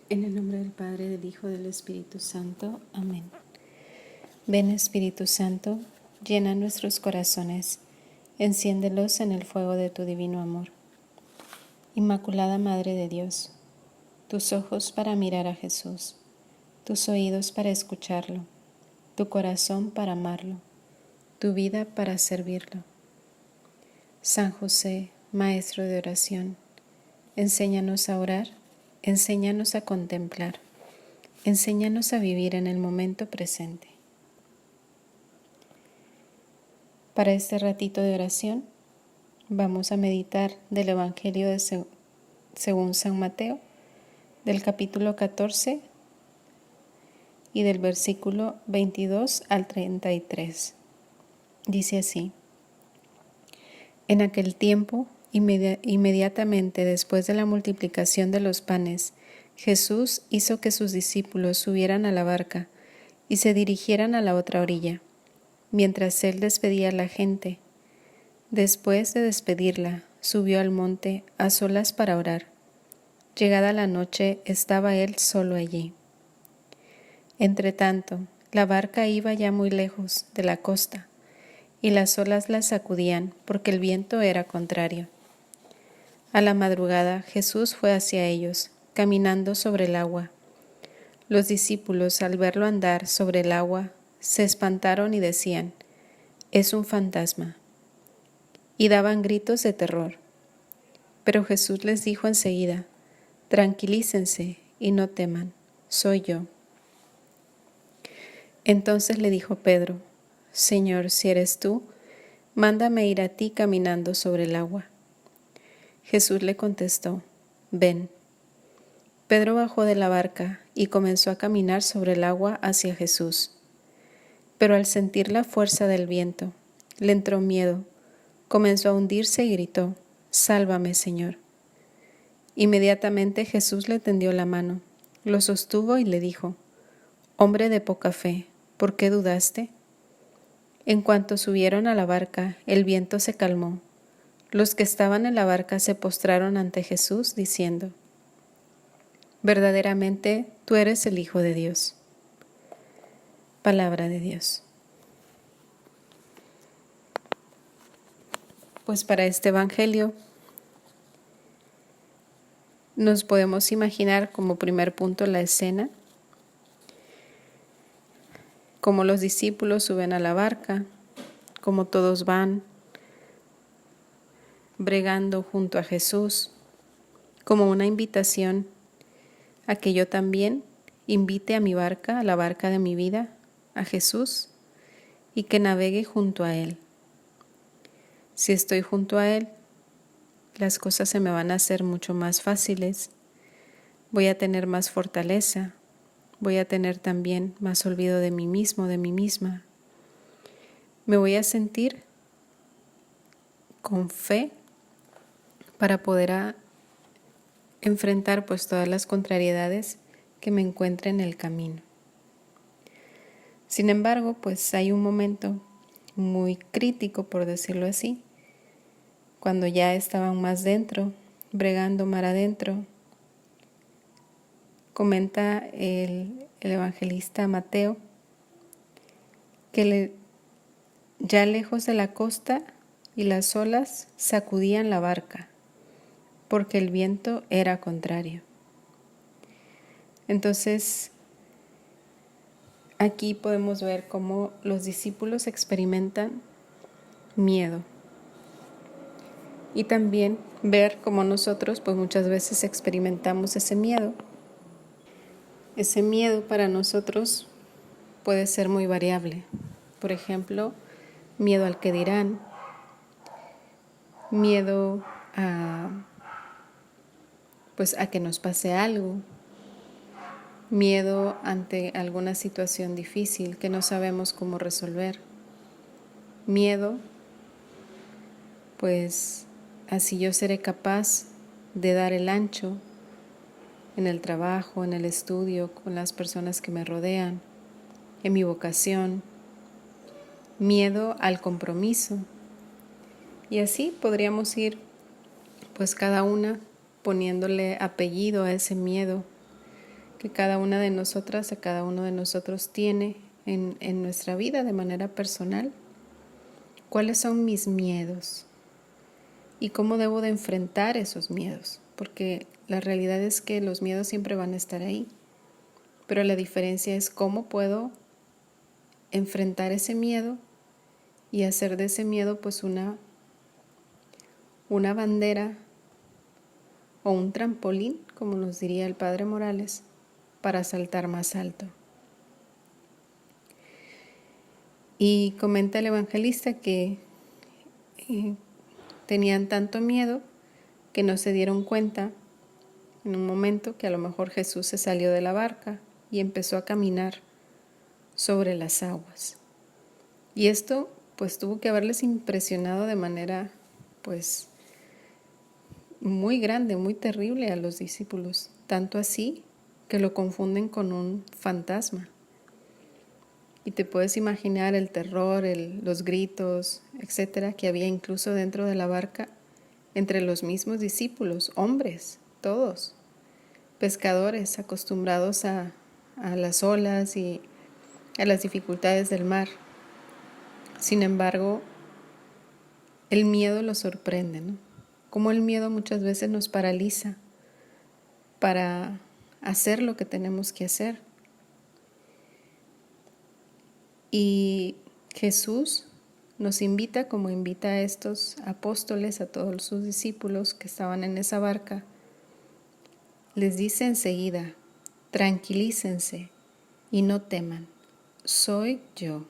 En el nombre del Padre, del Hijo, del Espíritu Santo. Amén. Ven Espíritu Santo, llena nuestros corazones, enciéndelos en el fuego de tu divino amor. Inmaculada Madre de Dios, tus ojos para mirar a Jesús, tus oídos para escucharlo, tu corazón para amarlo, tu vida para servirlo. San José, Maestro de oración, enséñanos a orar, enséñanos a contemplar, enséñanos a vivir en el momento presente. Para este ratito de oración, vamos a meditar del Evangelio según San Mateo, del capítulo 14 y del versículo 22 al 33. Dice así: En aquel tiempo, inmediatamente después de la multiplicación de los panes, Jesús hizo que sus discípulos subieran a la barca y se dirigieran a la otra orilla, mientras él despedía a la gente. Después de despedirla, subió al monte a solas para orar. Llegada la noche, estaba él solo allí. Entretanto, la barca iba ya muy lejos de la costa, y las olas la sacudían porque el viento era contrario. A la madrugada, Jesús fue hacia ellos, caminando sobre el agua. Los discípulos, al verlo andar sobre el agua, se espantaron y decían: «Es un fantasma», y daban gritos de terror. Pero Jesús les dijo enseguida: «Tranquilícense y no teman, soy yo». Entonces le dijo Pedro: «Señor, si eres tú, mándame ir a ti caminando sobre el agua». Jesús le contestó: «Ven». Pedro bajó de la barca y comenzó a caminar sobre el agua hacia Jesús. Pero al sentir la fuerza del viento, le entró miedo, comenzó a hundirse y gritó: «Sálvame, Señor». Inmediatamente Jesús le tendió la mano, lo sostuvo y le dijo: «Hombre de poca fe, ¿por qué dudaste?». En cuanto subieron a la barca, el viento se calmó. Los que estaban en la barca se postraron ante Jesús, diciendo: «Verdaderamente tú eres el Hijo de Dios». Palabra de Dios. Pues para este Evangelio nos podemos imaginar como primer punto la escena, como los discípulos suben a la barca, como todos van bregando junto a Jesús, como una invitación a que yo también invite a mi barca, a la barca de mi vida, a Jesús, y que navegue junto a Él. Si estoy junto a Él, las cosas se me van a hacer mucho más fáciles, voy a tener más fortaleza, voy a tener también más olvido de mí mismo, de mí misma. Me voy a sentir con fe para poder enfrentar pues todas las contrariedades que me encuentre en el camino. Sin embargo, pues hay un momento muy crítico, por decirlo así, cuando ya estaban más dentro, bregando mar adentro. Comenta el evangelista Mateo que ya lejos de la costa y las olas sacudían la barca, porque el viento era contrario. Entonces, aquí podemos ver cómo los discípulos experimentan miedo. Y también ver cómo nosotros pues muchas veces experimentamos ese miedo. Ese miedo para nosotros puede ser muy variable. Por ejemplo, miedo al que dirán, miedo a que nos pase algo, miedo ante alguna situación difícil que no sabemos cómo resolver, miedo pues así yo seré capaz de dar el ancho en el trabajo, en el estudio, con las personas que me rodean, en mi vocación, miedo al compromiso. Y así podríamos ir pues cada una poniéndole apellido a ese miedo que cada una de nosotras, a cada uno de nosotros tiene en nuestra vida de manera personal. ¿Cuáles son mis miedos? ¿Y cómo debo de enfrentar esos miedos? Porque la realidad es que los miedos siempre van a estar ahí. Pero la diferencia es cómo puedo enfrentar ese miedo y hacer de ese miedo pues una bandera o un trampolín, como nos diría el Padre Morales, para saltar más alto. Y comenta el evangelista que tenían tanto miedo que no se dieron cuenta en un momento que a lo mejor Jesús se salió de la barca y empezó a caminar sobre las aguas. Y esto pues tuvo que haberles impresionado de manera pues muy grande, muy terrible a los discípulos, tanto así que lo confunden con un fantasma. Y te puedes imaginar el terror, los gritos, etcétera, que había incluso dentro de la barca entre los mismos discípulos, hombres, todos, pescadores acostumbrados a las olas y a las dificultades del mar. Sin embargo, el miedo los sorprende, ¿no? Como el miedo muchas veces nos paraliza para hacer lo que tenemos que hacer. Y Jesús nos invita, como invita a estos apóstoles, a todos sus discípulos que estaban en esa barca, les dice enseguida: tranquilícense y no teman, soy yo.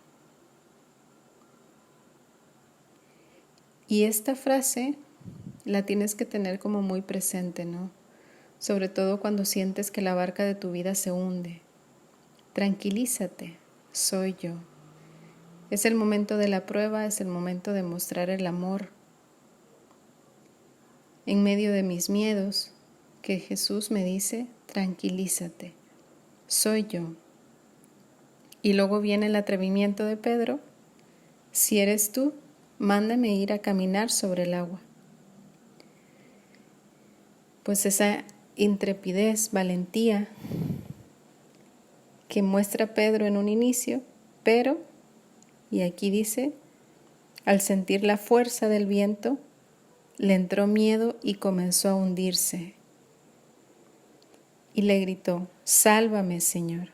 Y esta frase la tienes que tener como muy presente, ¿no? Sobre todo cuando sientes que la barca de tu vida se hunde. Tranquilízate, soy yo. Es el momento de la prueba, es el momento de mostrar el amor. En medio de mis miedos, que Jesús me dice: tranquilízate, soy yo. Y luego viene el atrevimiento de Pedro: si eres tú, mándame ir a caminar sobre el agua. Pues esa intrepidez, valentía que muestra Pedro en un inicio, pero, y aquí dice, al sentir la fuerza del viento, le entró miedo y comenzó a hundirse. Y le gritó: sálvame, Señor.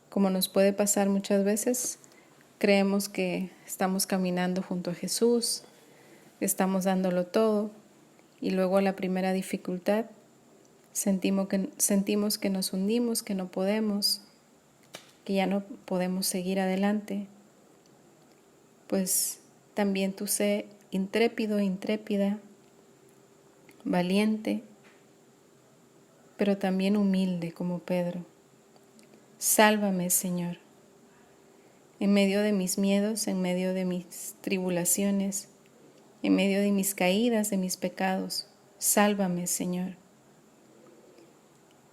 Como nos puede pasar muchas veces, creemos que estamos caminando junto a Jesús, estamos dándolo todo, y luego a la primera dificultad sentimos que nos hundimos, que no podemos, que ya no podemos seguir adelante. Pues también tú sé intrépido, intrépida, valiente, pero también humilde como Pedro. Sálvame, Señor. En medio de mis miedos, en medio de mis tribulaciones, en medio de mis caídas, de mis pecados, sálvame, Señor.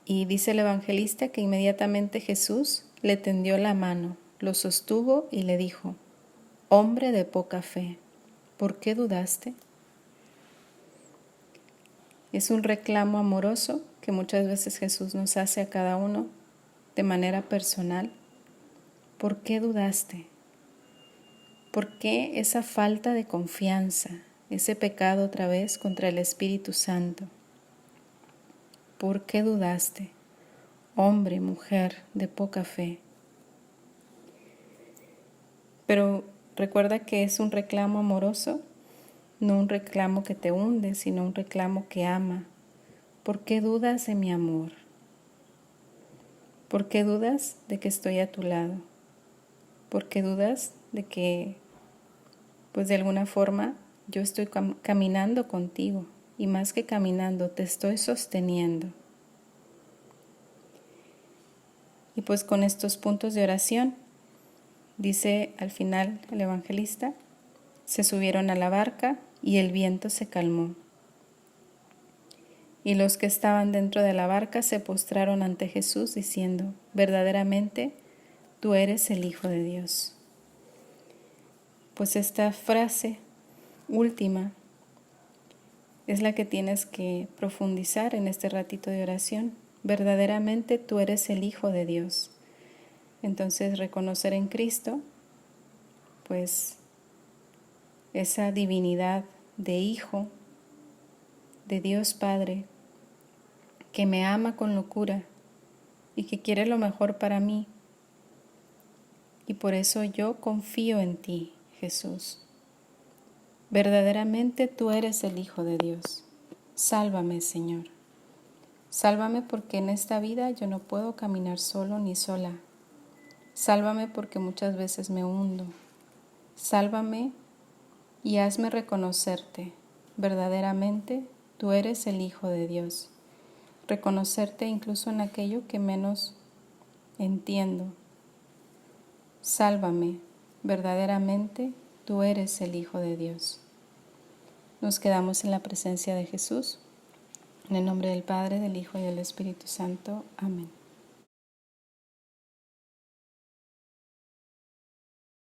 Y dice el evangelista que inmediatamente Jesús le tendió la mano, lo sostuvo y le dijo: hombre de poca fe, ¿por qué dudaste? Es un reclamo amoroso que muchas veces Jesús nos hace a cada uno de manera personal. ¿Por qué dudaste? ¿Por qué esa falta de confianza, ese pecado otra vez contra el Espíritu Santo? ¿Por qué dudaste, hombre, mujer de poca fe? Pero recuerda que es un reclamo amoroso, no un reclamo que te hunde, sino un reclamo que ama. ¿Por qué dudas de mi amor? ¿Por qué dudas de que estoy a tu lado? ¿Por qué dudas de que, pues de alguna forma, yo estoy caminando contigo? Y más que caminando, te estoy sosteniendo. Y pues con estos puntos de oración, dice al final el evangelista, se subieron a la barca y el viento se calmó. Y los que estaban dentro de la barca se postraron ante Jesús diciendo: verdaderamente, tú eres el Hijo de Dios. Pues esta frase última es la que tienes que profundizar en este ratito de oración, verdaderamente tú eres el Hijo de Dios. Entonces reconocer en Cristo, pues, esa divinidad de Hijo, de Dios Padre, que me ama con locura y que quiere lo mejor para mí. Y por eso yo confío en ti, Jesús. Verdaderamente tú eres el Hijo de Dios. Sálvame, Señor. Sálvame porque en esta vida yo no puedo caminar solo ni sola. Sálvame porque muchas veces me hundo. Sálvame y hazme reconocerte. Verdaderamente tú eres el Hijo de Dios. Reconocerte incluso en aquello que menos entiendo. Sálvame, verdaderamente tú eres el Hijo de Dios. Nos quedamos en la presencia de Jesús. En el nombre del Padre, del Hijo y del Espíritu Santo. Amén.